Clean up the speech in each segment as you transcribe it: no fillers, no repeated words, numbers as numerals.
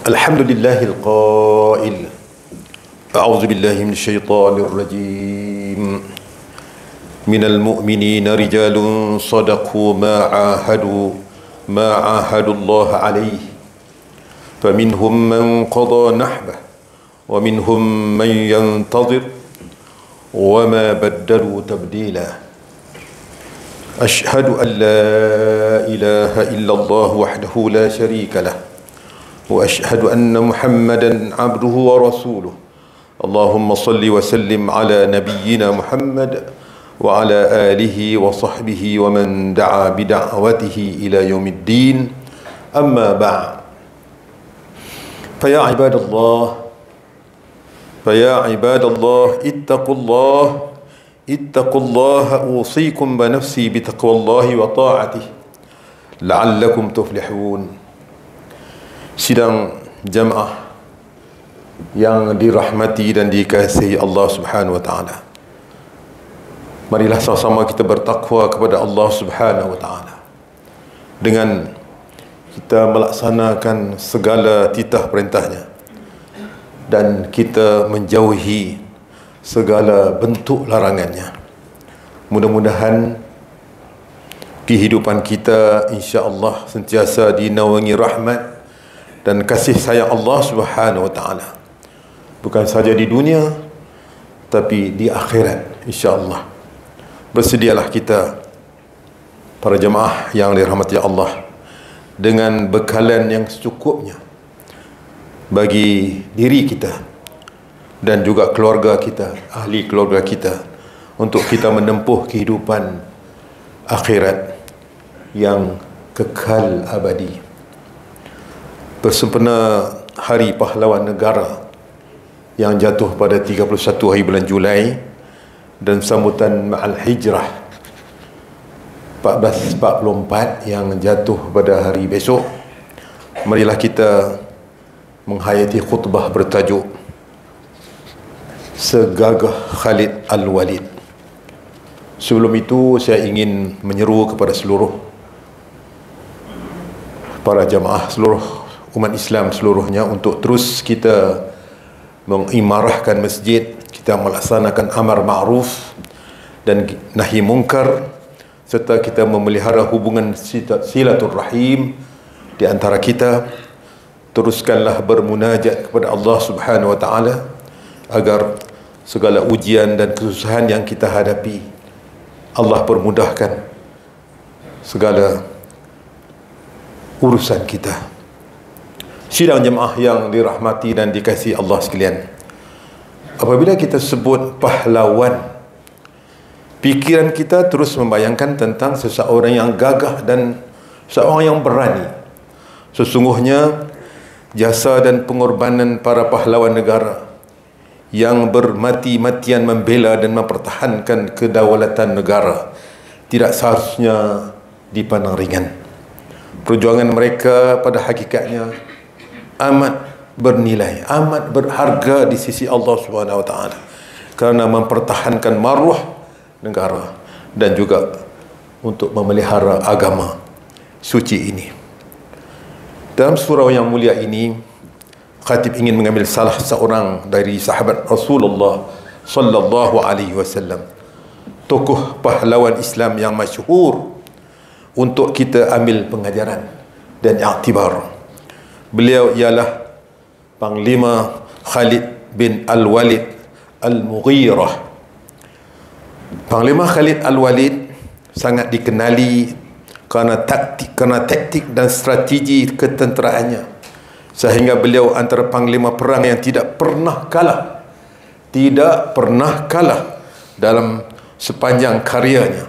الحمد لله القائل أعوذ بالله من الشيطان الرجيم من المؤمنين رجال صدقوا ما عاهدوا الله عليه فمنهم من قضى نحبه ومنهم من ينتظر وما بدلوا تبديلا أشهد أن لا إله إلا الله وحده لا شريك له وأشهد أن محمدا عبده ورسوله اللهم صل وسلم على نبينا محمد وعلى آله وصحبه ومن دعا بدعوته إلى يوم الدين أما بعد فيا عباد الله اتقوا الله أوصيكم بنفسي بتقوى الله وطاعته لعلكم تفلحون. Sidang jamaah yang dirahmati dan dikasihi Allah Subhanahu wa taala. Marilah sama-sama kita bertakwa kepada Allah Subhanahu wa taala dengan kita melaksanakan segala titah perintahnya dan kita menjauhi segala bentuk larangannya. Mudah-mudahan kehidupan kita insya-Allah sentiasa dinaungi rahmat dan kasih sayang Allah Subhanahu wa taala. Bukan saja di dunia tapi di akhirat insya-Allah. Bersedialah kita para jemaah yang dirahmati Allah dengan bekalan yang secukupnya bagi diri kita dan juga keluarga kita, ahli keluarga kita, untuk kita menempuh kehidupan akhirat yang kekal abadi. Bersempena Hari Pahlawan Negara yang jatuh pada 31 hari bulan Julai dan sambutan Ma'al Hijrah 1444 yang jatuh pada hari besok, marilah kita menghayati khutbah bertajuk Segagah Khalid Al-Walid. Sebelum itu saya ingin menyeru kepada seluruh para jamaah, seluruh umat Islam seluruhnya untuk terus kita mengimarahkan masjid, kita melaksanakan amar ma'ruf dan nahi mungkar, serta kita memelihara hubungan silaturrahim di antara kita. Teruskanlah bermunajat kepada Allah Subhanahu wa taala agar segala ujian dan kesusahan yang kita hadapi Allah permudahkan segala urusan kita. Sidang jemaah yang dirahmati dan dikasihi Allah sekalian, apabila kita sebut pahlawan, pikiran kita terus membayangkan tentang seseorang yang gagah dan seorang yang berani. Sesungguhnya jasa dan pengorbanan para pahlawan negara yang bermati-matian membela dan mempertahankan kedaulatan negara tidak seharusnya dipandang ringan. Perjuangan mereka pada hakikatnya amat bernilai, amat berharga di sisi Allah Subhanahu wa taala kerana mempertahankan maruah negara dan juga untuk memelihara agama suci ini. Dalam surau yang mulia ini, khatib ingin mengambil salah seorang dari sahabat Rasulullah sallallahu alaihi wasallam, tokoh pahlawan Islam yang masyhur, untuk kita ambil pengajaran dan iktibar. Beliau ialah Panglima Khalid bin Al-Walid Al-Mughirah. Panglima Khalid Al-Walid sangat dikenali kerana taktik dan strategi ketenteraannya, sehingga beliau antara panglima perang yang tidak pernah kalah dalam sepanjang karyanya.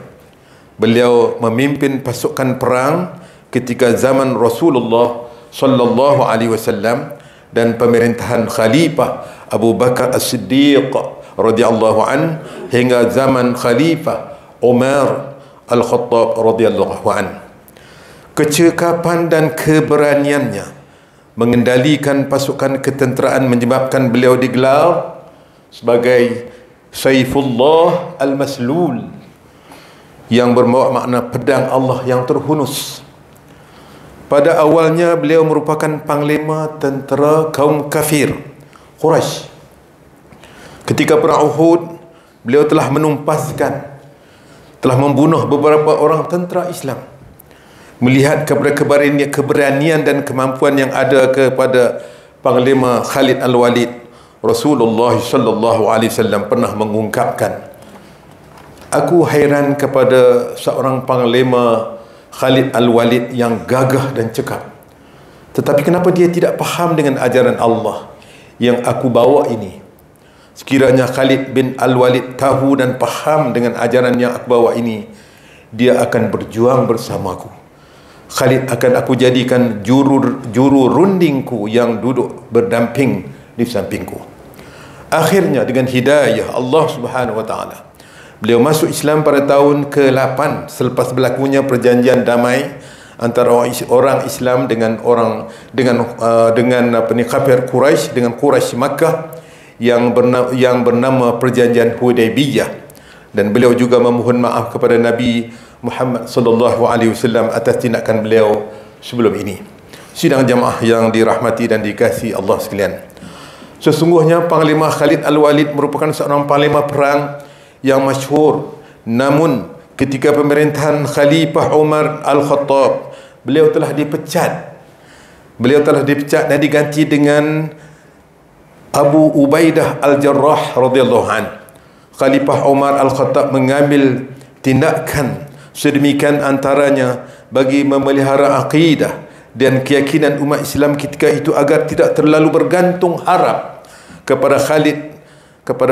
Beliau memimpin pasukan perang ketika zaman Rasulullah sallallahu alaihi wasallam dan pemerintahan Khalifah Abu Bakar As-Siddiq radhiyallahu an hingga zaman Khalifah Umar Al-Khattab radhiyallahu an. Kecekapan dan keberaniannya mengendalikan pasukan ketenteraan menyebabkan beliau digelar sebagai Saifullah Al-Maslul, yang bermakna pedang Allah yang terhunus. Pada awalnya beliau merupakan panglima tentera kaum kafir Quraisy. Ketika perang Uhud, beliau telah menumpaskan, telah membunuh beberapa orang tentera Islam. Melihat kepada keberanian dan kemampuan yang ada kepada Panglima Khalid Al-Walid, Rasulullah sallallahu alaihi wasallam pernah mengungkapkan, aku hairan kepada seorang panglima Khalid Al-Walid yang gagah dan cekap. Tetapi kenapa dia tidak faham dengan ajaran Allah yang aku bawa ini? Sekiranya Khalid bin Al-Walid tahu dan faham dengan ajaran yang aku bawa ini, dia akan berjuang bersamaku. Khalid akan aku jadikan juru rundingku yang duduk berdamping di sampingku. Akhirnya dengan hidayah Allah Subhanahu wa taala, beliau masuk Islam pada tahun ke-8 selepas berlakunya perjanjian damai antara orang Islam dengan kafir Quraisy, dengan Quraisy Makkah yang bernama perjanjian Hudaybiyah. Dan beliau juga memohon maaf kepada Nabi Muhammad sallallahu alaihi wasallam atas tindakan beliau sebelum ini. Sidang jamaah yang dirahmati dan dikasihi Allah sekalian, sesungguhnya Panglima Khalid Al-Walid merupakan seorang panglima perang yang masyhur. Namun ketika pemerintahan Khalifah Umar Al-Khattab, beliau telah dipecat dan diganti dengan Abu Ubaidah Al-Jarrah radhiyallahu anhu. Khalifah Umar Al-Khattab mengambil tindakan sedemikian antaranya bagi memelihara akidah dan keyakinan umat Islam ketika itu agar tidak terlalu bergantung harap kepada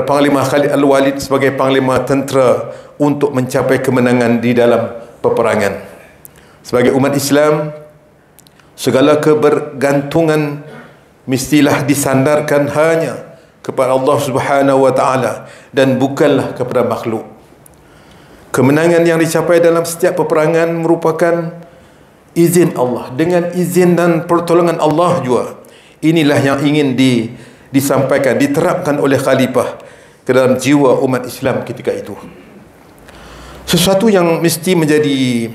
Panglima Khalid Al-Walid sebagai panglima tentera untuk mencapai kemenangan di dalam peperangan. Sebagai umat Islam, segala kebergantungan mestilah disandarkan hanya kepada Allah Subhanahu wa taala dan bukanlah kepada makhluk. Kemenangan yang dicapai dalam setiap peperangan merupakan izin Allah, dengan izin dan pertolongan Allah juga. Inilah yang ingin disampaikan, diterapkan oleh khalifah ke dalam jiwa umat Islam ketika itu. Sesuatu yang mesti menjadi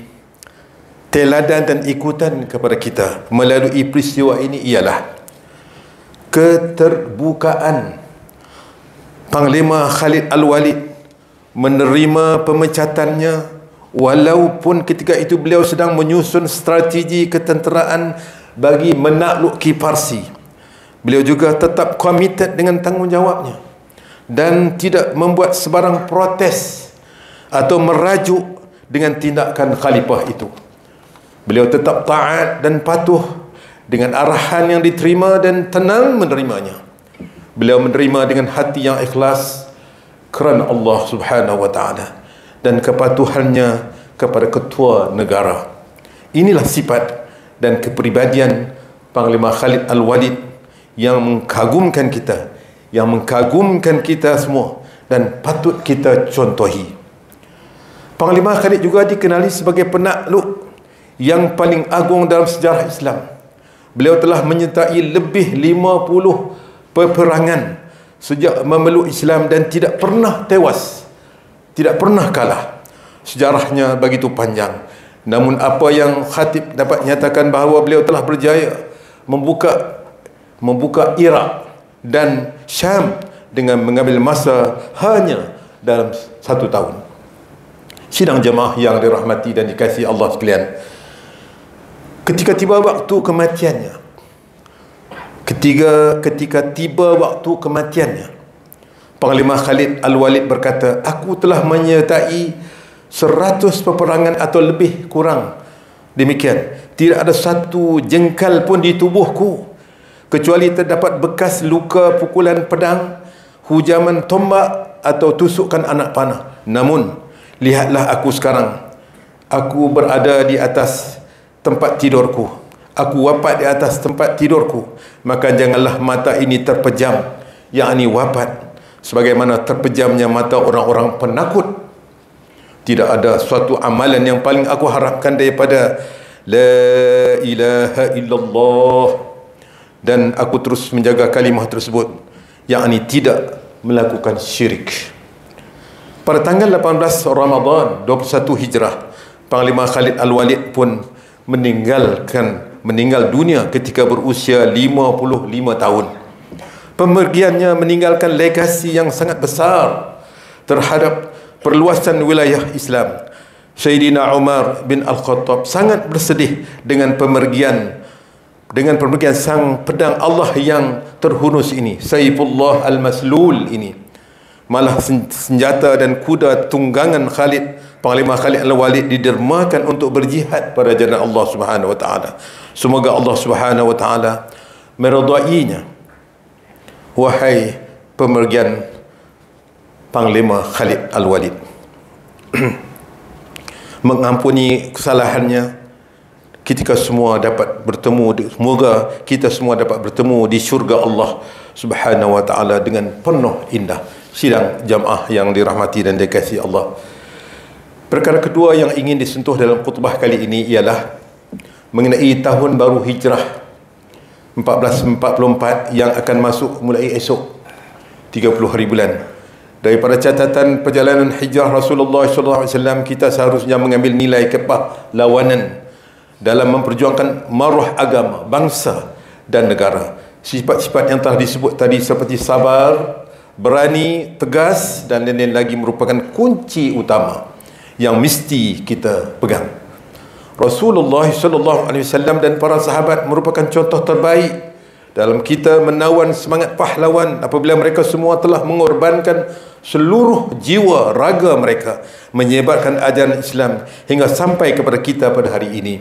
teladan dan ikutan kepada kita melalui peristiwa ini ialah keterbukaan Panglima Khalid Al-Walid menerima pemecatannya, walaupun ketika itu beliau sedang menyusun strategi ketenteraan bagi menakluki Parsi. Beliau juga tetap komited dengan tanggungjawabnya dan tidak membuat sebarang protes atau merajuk dengan tindakan khalifah itu. Beliau tetap taat dan patuh dengan arahan yang diterima dan tenang menerimanya. Beliau menerima dengan hati yang ikhlas kerana Allah Subhanahu wa taala dan kepatuhannya kepada ketua negara. Inilah sifat dan kepribadian Panglima Khalid Al-Walid yang mengagumkan kita semua dan patut kita contohi. Panglima Khalid juga dikenali sebagai penakluk yang paling agung dalam sejarah Islam. Beliau telah menyertai lebih 50 peperangan sejak memeluk Islam dan tidak pernah tewas, tidak pernah kalah. Sejarahnya begitu panjang. Namun apa yang khatib dapat nyatakan bahawa beliau telah berjaya membuka Iraq dan Syam dengan mengambil masa hanya dalam 1 tahun. Sidang jemaah yang dirahmati dan dikasihi Allah sekalian, ketika tiba waktu kematiannya, Panglima Khalid Al-Walid berkata, aku telah menyertai 100 peperangan atau lebih kurang demikian. Tidak ada satu jengkal pun di tubuhku kecuali terdapat bekas luka pukulan pedang, hujaman tombak atau tusukan anak panah. Namun lihatlah aku sekarang. Aku berada di atas tempat tidurku. Aku wafat di atas tempat tidurku. Maka janganlah mata ini terpejam, yakni wafat, sebagaimana terpejamnya mata orang-orang penakut. Tidak ada suatu amalan yang paling aku harapkan daripada La ilaha illallah, dan aku terus menjaga kalimah tersebut, yakni tidak melakukan syirik. Pada tanggal 18 Ramadan 21 Hijrah, Panglima Khalid Al-Walid pun meninggalkan meninggal dunia ketika berusia 55 tahun. Pemergiannya meninggalkan legasi yang sangat besar terhadap perluasan wilayah Islam. Sayyidina Umar bin Al-Khattab sangat bersedih dengan pemergian sang pedang Allah yang terhunus ini, Saifullah Al-Maslul ini. Malah senjata dan kuda tunggangan Khalid, Panglima Khalid Al-Walid, didermakan untuk berjihad pada jalan Allah Subhanahu wa taala. Semoga Allah Subhanahu wa taala meridainya. Wahai pemergian Panglima Khalid Al-Walid, mengampuni kesalahannya, ketika semua dapat bertemu, semoga kita semua dapat bertemu di syurga Allah Subhanahu wa taala dengan penuh indah. Sidang jamaah yang dirahmati dan dikasihi Allah, perkara kedua yang ingin disentuh dalam khutbah kali ini ialah mengenai tahun baru Hijrah 1444 yang akan masuk mulai esok 30 hari bulan. Daripada catatan perjalanan hijrah Rasulullah SAW, kita seharusnya mengambil nilai kepahlawanan dalam memperjuangkan maruah agama, bangsa dan negara. Sifat-sifat yang telah disebut tadi seperti sabar, berani, tegas dan lain-lain lagi merupakan kunci utama yang mesti kita pegang. Rasulullah SAW dan para sahabat merupakan contoh terbaik dalam kita menawan semangat pahlawan apabila mereka semua telah mengorbankan seluruh jiwa raga mereka menyebarkan ajaran Islam hingga sampai kepada kita pada hari ini.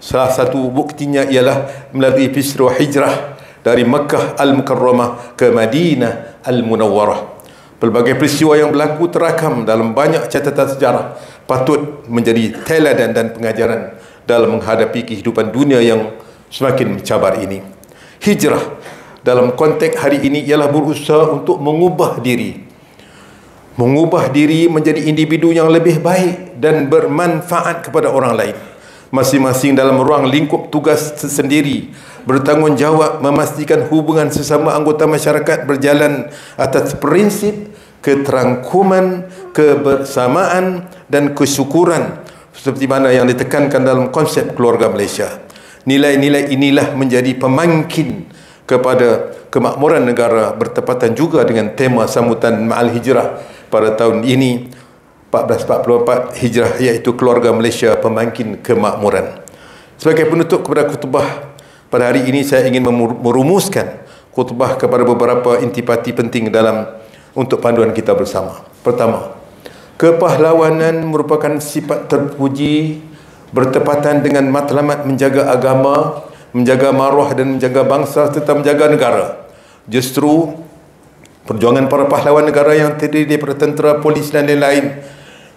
Salah satu buktinya ialah melalui peristiwa hijrah dari Makkah Al-Mukarramah ke Madinah Al-Munawwarah. Pelbagai peristiwa yang berlaku terakam dalam banyak catatan sejarah patut menjadi teladan dan pengajaran dalam menghadapi kehidupan dunia yang semakin mencabar ini. Hijrah dalam konteks hari ini ialah berusaha untuk mengubah diri menjadi individu yang lebih baik dan bermanfaat kepada orang lain, masing-masing dalam ruang lingkup tugas sendiri, bertanggungjawab memastikan hubungan sesama anggota masyarakat berjalan atas prinsip keterangkuman, kebersamaan dan kesyukuran seperti mana yang ditekankan dalam konsep keluarga Malaysia. Nilai-nilai inilah menjadi pemangkin kepada kemakmuran negara, bertepatan juga dengan tema sambutan Ma'al Hijrah pada tahun ini 1444 Hijrah, iaitu keluarga Malaysia pemangkin kemakmuran. Sebagai penutup kepada khutbah pada hari ini, saya ingin merumuskan khutbah kepada beberapa intipati penting untuk panduan kita bersama. Pertama, kepahlawanan merupakan sifat terpuji bertepatan dengan matlamat menjaga agama, menjaga maruah dan menjaga bangsa serta menjaga negara. Justru perjuangan para pahlawan negara yang terdiri daripada tentera, polis dan lain-lain,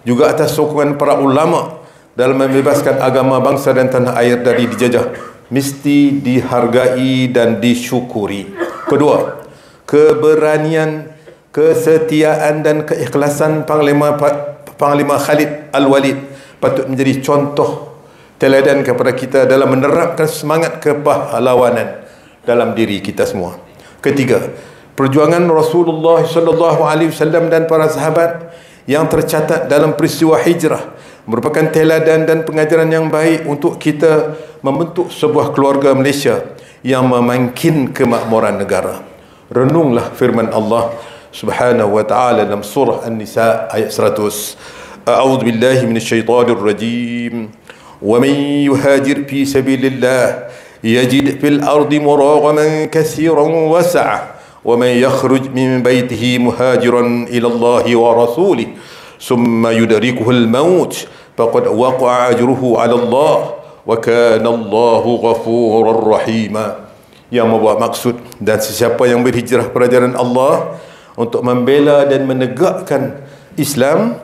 juga atas sokongan para ulama dalam membebaskan agama, bangsa dan tanah air dari dijajah, mesti dihargai dan disyukuri. Kedua, keberanian, kesetiaan dan keikhlasan Panglima Khalid Al-Walid patut menjadi contoh teladan kepada kita dalam menerapkan semangat kepahlawanan dalam diri kita semua. Ketiga, perjuangan Rasulullah SAW dan para sahabat yang tercatat dalam peristiwa hijrah merupakan teladan dan pengajaran yang baik untuk kita membentuk sebuah keluarga Malaysia yang memangkin kemakmuran negara. Renunglah firman Allah Subhanahu wa ta'ala dalam surah An-Nisa ayat 100. A'udzu billahi minasyaitonir rajim. Wa man yuhajir fi sabilillah yajid fil ardi muragaman katsiran wa sa'ah. Wa man yakhruj min baytihi muhajiran ila Allah wa rasulih thumma yudrikuhul maut faqad waqa'a ajruhu 'ala Allah wa kana Allahu ghafurur rahima. Yang membuat maksud, dan sesiapa yang berhijrah pada jalan Allah untuk membela dan menegakkan Islam,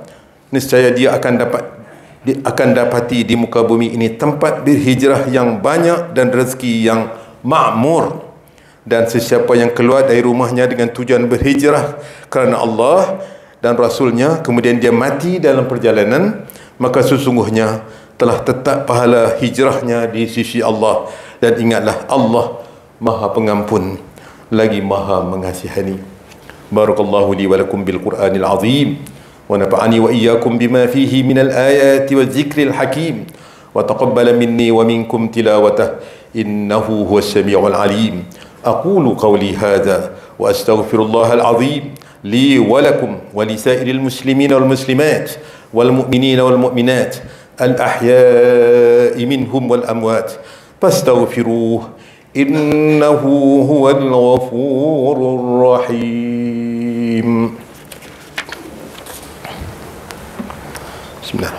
niscaya dia akan dapati di muka bumi ini tempat berhijrah yang banyak dan rezeki yang makmur. Dan sesiapa yang keluar dari rumahnya dengan tujuan berhijrah kerana Allah dan Rasulnya, kemudian dia mati dalam perjalanan, maka sesungguhnya telah tetap pahala hijrahnya di sisi Allah. Dan ingatlah, Allah Maha Pengampun lagi Maha Mengasihani. Barakallahu li wa lakum bil Qur'anil azim wa nafa'ani wa iyyakum bima fihi minal ayati waz zikril hakim وتقبل مني ومنكم تلاوته إنه هو السميع العليم. أقول قولي هذا وأستغفر الله العظيم لي ولكم ولسائر المسلمين والمسلمات والمؤمنين والمؤمنات الأحياء منهم والأموات فاستغفروه إنه هو الغفور الرحيم. بسم الله.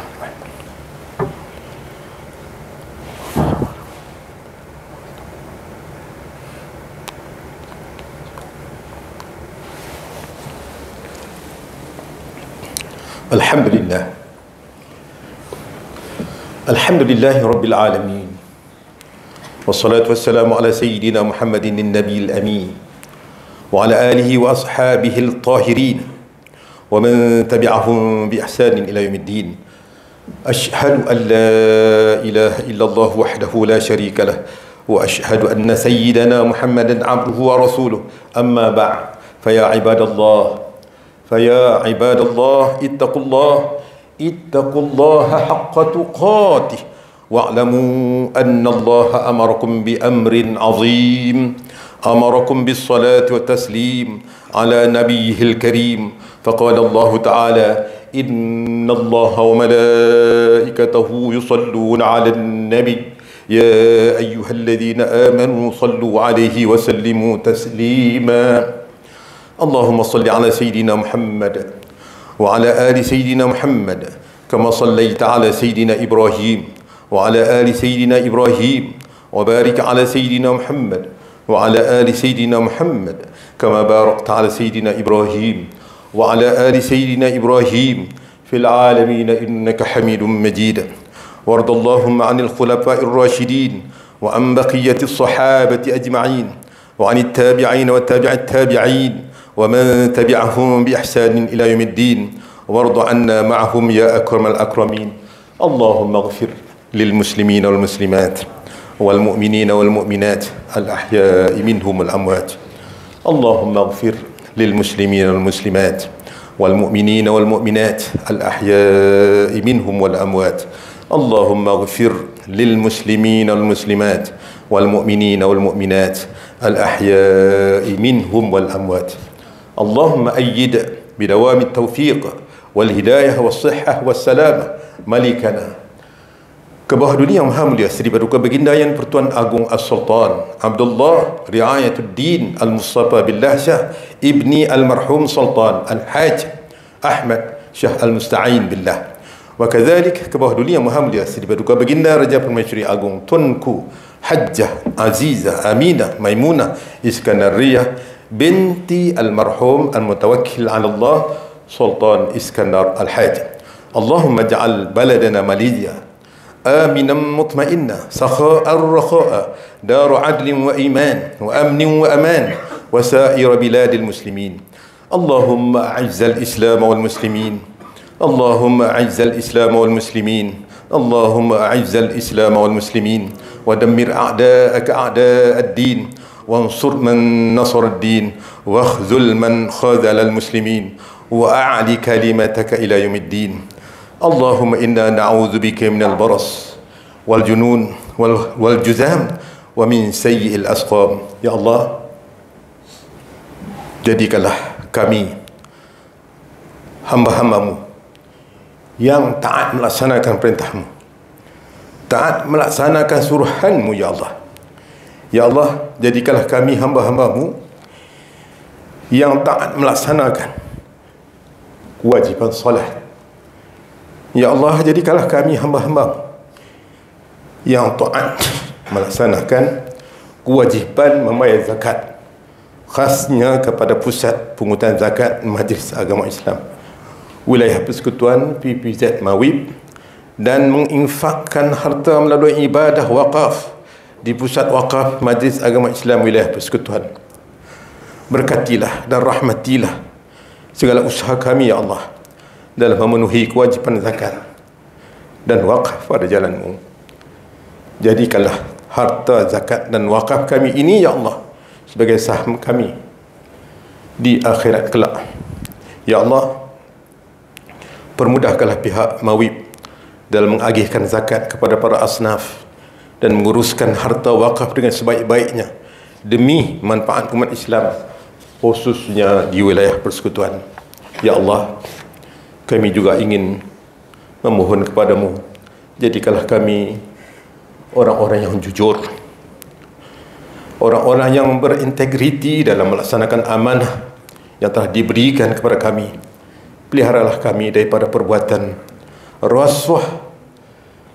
Alhamdulillah. Alhamdulillah Rabbil Alamin. Wassalatu wassalamu ala Sayyidina Muhammadin Nabiil Amin wa ala alihi wa ashabihi al-tahirin wa man tabi'ahum bi ihsanin ila yaumiddin. Ashhadu an la ilaha illallah wahdahu la sharika lah wa ashhadu anna Sayyidana Muhammadan abduhu wa rasuluh. Amma ba'd. Faya ibadallah فيا عباد الله اتقوا الله حق تقاته واعلموا أن الله أمركم بأمر عظيم أمركم بالصلاة والتسليم على نبيه الكريم فقال الله تعالى إن الله وملائكته يصلون على النبي يا أيها الذين آمنوا صلوا عليه وسلموا تسليما اللهم صل على سيدنا محمد وعلى آل سيدنا محمد كما صليت على سيدنا إبراهيم وعلى آل سيدنا إبراهيم وبارك على سيدنا محمد وعلى آل سيدنا محمد كما باركت على سيدنا إبراهيم وعلى آل سيدنا إبراهيم في العالمين إنك حميد مجيد. وارض اللهم عن الخلفاء الراشدين وعن بقية الصحابة أجمعين وعن التابعين والتابع التابعين ومن تبعهم بإحسان إلى يوم الدين وارض عنا معهم يا أكرم الأكرمين. اللهم اغفر للمسلمين والمسلمات والمؤمنين والمؤمنات الأحياء منهم والأموات. اللهم اغفر للمسلمين والمسلمات والمؤمنين والمؤمنات الأحياء منهم والأموات. اللهم اغفر للمسلمين والمسلمات والمؤمنين والمؤمنات الأحياء منهم والأموات. اللهم أيد بدوام التوفيق والهداية والصحة والسلامة ملكنا Kebawah dunia yang maha mulia Seri Paduka Baginda Yang Pertuan Agung As-Sultan Abdullah Riayatuddin Al-Mustafa Billah Shah Ibni Al-Marhum Sultan Al-Haj Ahmad Shah Al-Musta'in Billah. Wa kadzalik kebawah dunia yang maha mulia Seri Paduka Baginda Raja Permaisuri Agung Tunku Hajjah Azizah Aminah Maimunah Iskandariyah binti Al-Marhum Al-Mutawakkil ala Allah Sultan Iskandar Al-Haj. Allahumma ja'al baladana Malaysia آمنا مطمئنا سخاء رخاء دار عدل وإيمان وأمن وأمان وسائر بلاد المسلمين. اللهم أعز الإسلام والمسلمين اللهم أعز الإسلام والمسلمين اللهم أعز الإسلام والمسلمين ودمر أعداءك أعداء الدين وانصر من نصر الدين واخذل من خذل المسلمين وأعل كلمتك إلى يوم الدين. اللهم إنا نعوذ بك من البرص والجنون والجذام ومن سيء الأسقام. Ya Allah, jadikanlah kami hamba-hambamu yang taat melaksanakan perintahmu, taat melaksanakan suruhanmu. Ya Allah, ya Allah, jadikanlah kami hamba-hambamu yang taat melaksanakan kewajiban salat. Ya Allah, jadikanlah kami hamba-hamba yang taat melaksanakan kewajipan membayar zakat, khasnya kepada pusat pungutan zakat Majlis Agama Islam Wilayah Persekutuan PPZ Mawib, dan menginfakkan harta melalui ibadah wakaf di pusat wakaf Majlis Agama Islam Wilayah Persekutuan. Berkatilah dan rahmatilah segala usaha kami ya Allah dalam memenuhi kewajipan zakat dan wakaf pada jalan-Mu. Jadikanlah harta zakat dan wakaf kami ini ya Allah sebagai saham kami di akhirat kelak. Ya Allah, permudahkanlah pihak Mawib dalam mengagihkan zakat kepada para asnaf dan menguruskan harta wakaf dengan sebaik-baiknya demi manfaat umat Islam, khususnya di wilayah persekutuan. Ya Allah, kami juga ingin memohon kepadamu, jadikanlah kami orang-orang yang jujur, orang-orang yang berintegriti dalam melaksanakan amanah yang telah diberikan kepada kami. Peliharalah kami daripada perbuatan rasuah,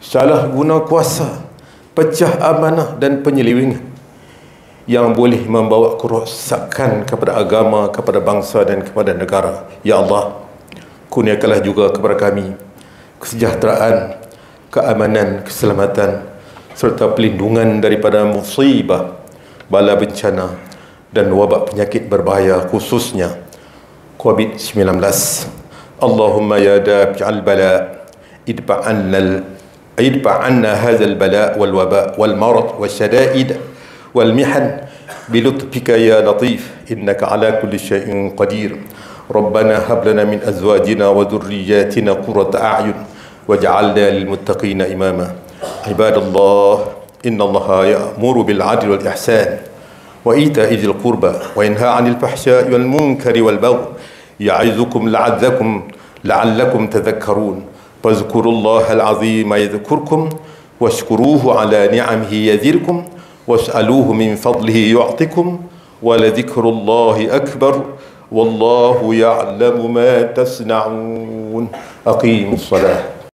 salah guna kuasa, pecah amanah dan penyelewengan yang boleh membawa kerosakan kepada agama, kepada bangsa dan kepada negara. Ya Allah, kurniakanlah juga kepada kami kesejahteraan, keamanan, keselamatan serta pelindungan daripada musibah, bala bencana dan wabak penyakit berbahaya, khususnya COVID-19. Allahumma ya dafi'al bala idfa' anna hadzal bala wal waba wal marad wasyada'id wal mihan bilutfika ya latif innaka ala kulli syai'in qadir. Rabbana hab lana min azwajina wa dhurriyyatina qurrata a'yun waj'alna lil muttaqina imama. Ibadallah, innallaha ya'muru bil 'adli wal ihsan wa ita'i dzil qurba wa yanha 'anil fahsya'i wal munkari wal baghi ya'izukum la'allakum tadhakkarun. Fadhkurullaha al-'azima yadhkurkum washkuruhu 'ala ni'amihi yazidkum was'aluhu min fadlihi yu'tikum wa ladhikrullahi akbar wallahu ya'lamu ma tasna'un. Aqimus salah.